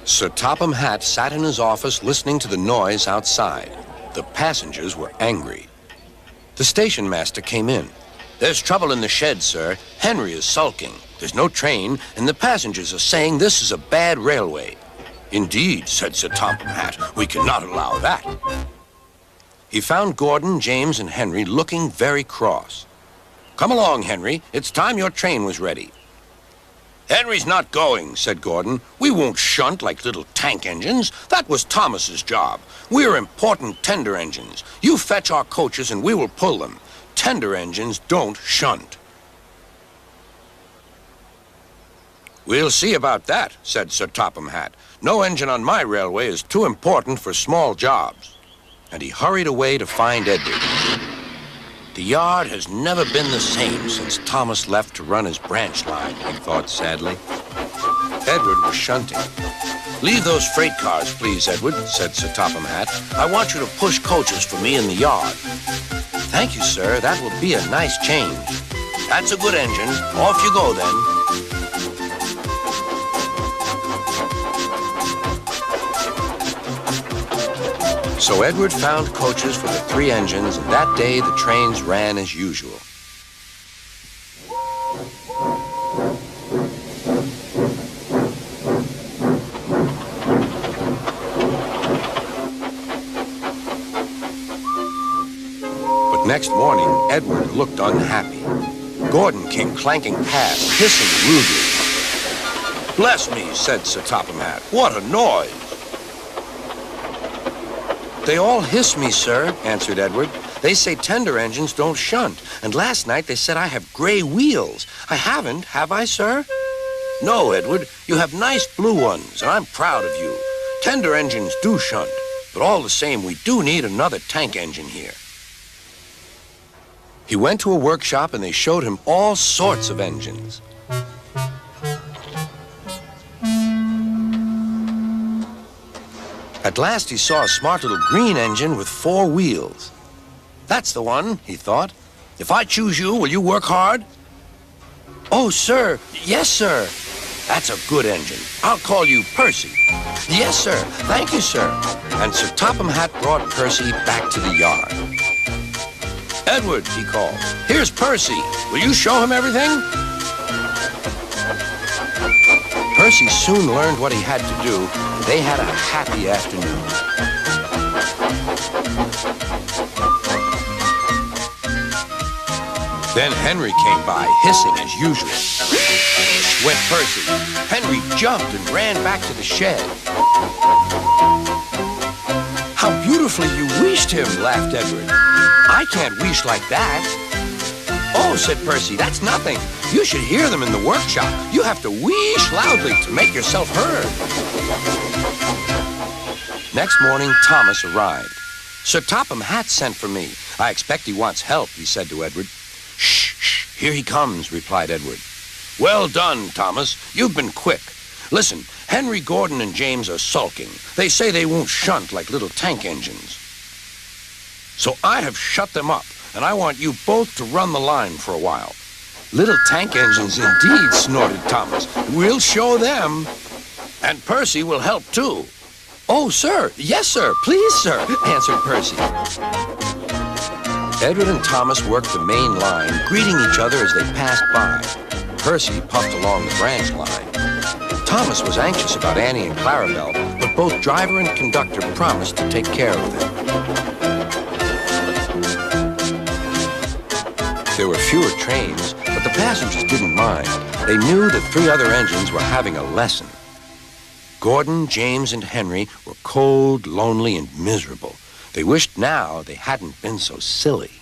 Sir Topham Hatt sat in his office listening to the noise outside. The passengers were angry. The station master came in. "There's trouble in the shed, sir. Henry is sulking. There's no train, and the passengers are saying this is a bad railway." "Indeed," said Sir Topham Hatt, "we cannot allow that." He found Gordon, James, and Henry looking very cross. "Come along, Henry. It's time your train was ready." "Henry's not going," said Gordon. "We won't shunt like little tank engines. That was Thomas's job. We're important tender engines. You fetch our coaches and we will pull them. Tender engines don't shunt." "We'll see about that," said Sir Topham Hatt. "No engine on my railway is too important for small jobs." And he hurried away to find Edward. The yard has never been the same since Thomas left to run his branch line, he thought sadly. Edward was shunting. "Leave those freight cars, please, Edward," said Sir Topham Hatt. "I want you to push coaches for me in the yard." "Thank you, sir. That will be a nice change." "That's a good engine. Off you go, then." So Edward found coaches for the 3 engines, and that day the trains ran as usual. But next morning, Edward looked unhappy. Gordon came clanking past, hissing rudely. "Bless me," said Sir Topham Hatt. "What a noise!" "They all hiss me, sir," answered Edward. "They say tender engines don't shunt, and last night they said I have gray wheels. I haven't, have I, sir?" "No, Edward, you have nice blue ones, and I'm proud of you. Tender engines do shunt, but all the same, we do need another tank engine here." He went to a workshop, and they showed him all sorts of engines. At last he saw a smart little green engine with 4 wheels. "That's the one," he thought. "If I choose you, will you work hard?" "Oh, sir. Yes, sir." "That's a good engine. I'll call you Percy." "Yes, sir. Thank you, sir." And Sir Topham Hatt brought Percy back to the yard. "Edward," he called, "here's Percy. Will you show him everything?" Percy soon learned what he had to do, and they had a happy afternoon. Then Henry came by, hissing as usual. "Whoosh!" went Percy. Henry jumped and ran back to the shed. "How beautifully you wheeshed him," laughed Edward. "I can't wheesh like that." "Oh," said Percy, "that's nothing. You should hear them in the workshop. You have to wheesh loudly to make yourself heard." Next morning, Thomas arrived. "Sir Topham Hatt sent for me. I expect he wants help," he said to Edward. "Shh, shh, here he comes," replied Edward. "Well done, Thomas. You've been quick. Listen, Henry, Gordon, and James are sulking. They say they won't shunt like little tank engines. So I have shut them up, and I want you both to run the line for a while." "Little tank engines indeed," snorted Thomas. "We'll show them. And Percy will help too." "Oh, sir. Yes, sir. Please, sir," answered Percy. Edward and Thomas worked the main line, greeting each other as they passed by. Percy puffed along the branch line. Thomas was anxious about Annie and Clarabelle, but both driver and conductor promised to take care of them. There were fewer trains, but the passengers didn't mind. They knew the 3 other engines were having a lesson. Gordon, James, and Henry were cold, lonely, and miserable. They wished now they hadn't been so silly.